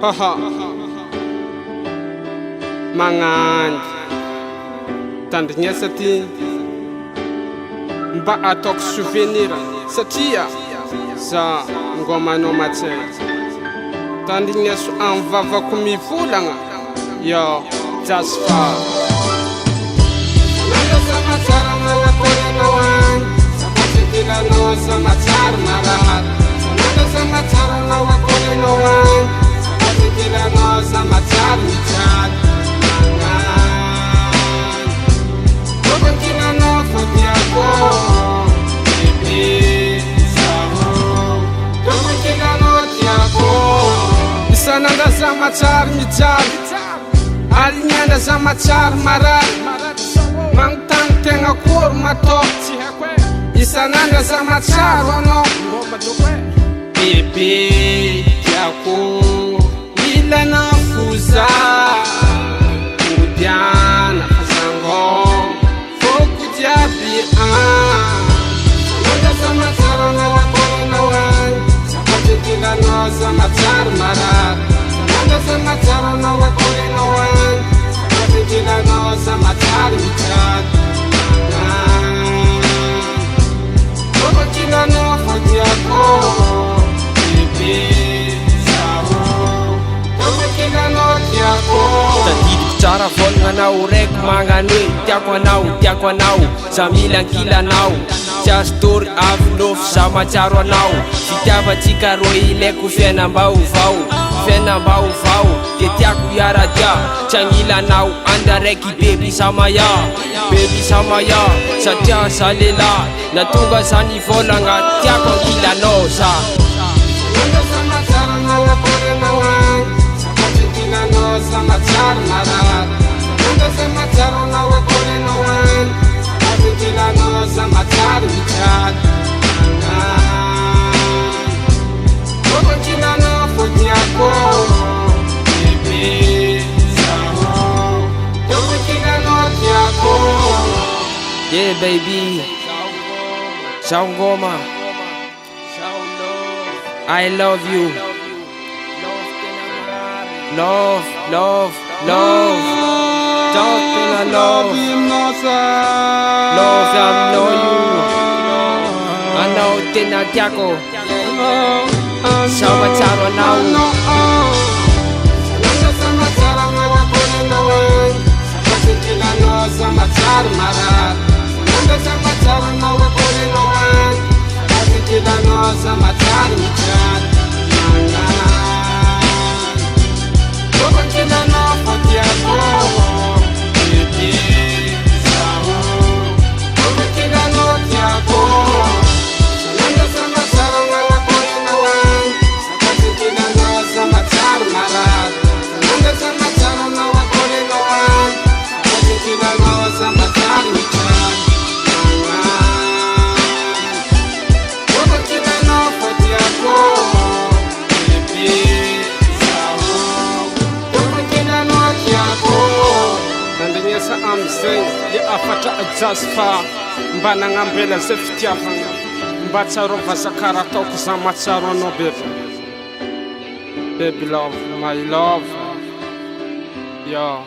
Haha Magnandy tandrignesa ty mba ataoko souvenir satria za ngomanao matsay tandrigneso amy vavako mivolagna yo Jasfa Samatsara malakorinao agny sapatsikilanao samatsara marary Samatsara malakorinao agny sapatsikilanao samatsara mijaly Tokokinanao fodiako bebe zaho Tokokinanao tiako isan'andra samatsara mijaly alignana samatsara marary Mangtang tenga kur matok isan'andra samatsara anao bebe tiako ilana fuza Udiana fazango Foku diabi Nanda samatsara na wakorinao agny sapatsikilanao samatsara marary Nanda samatsara na wakorinao agny sapatsikilanao samatsara mijaly Tokokinanao fodiako bebe zaho Tokokinanao tiako Tadidiko tsara volagna reko magnano hoe tiako anao za milankilanao tsy azo tory avy nofo za matsaro anao fitiavatsika roa ilaiko fiainam-baovao de tiako iaradia tsy agnilanao andra raiky bebi samaya satria za lehilahy natonga za nivolagna tiako angilanao za Nanda samatsara na wakorinao agny sapatsikilanao samatsara marary Nanda samatsara na wakorinao agny sapatsikilanao samatsara mijaly Tokokinanao fodiako bebe zaho Tokokinanao tiako Yeah baby Zao ngoma I love you Love Don't think I love Love I know you I know tena tiako Samatsara anao Nanda samatsara na wakorinao agny sapatsikilanao samatsara marary Nanda samatsara na wakorinao agny sapatsikilanao samatsara mijaly Tokokinanao fodiako bebe zaho Tokokinanao tiako Nanda samatsara na wakorinao agny sapatsikilanao samatsara marary Nanda samatsara na wakorinao agny sapatsikilanao samatsara mijaly Tokokinanao fodiako bebe zaho Tokokinanao tiako Tandrignesa amizay le afatra Jasfa mba nagnambela zay fitiavagna mba tsarovà zakara ataoko za matsaro anao baby love my love yo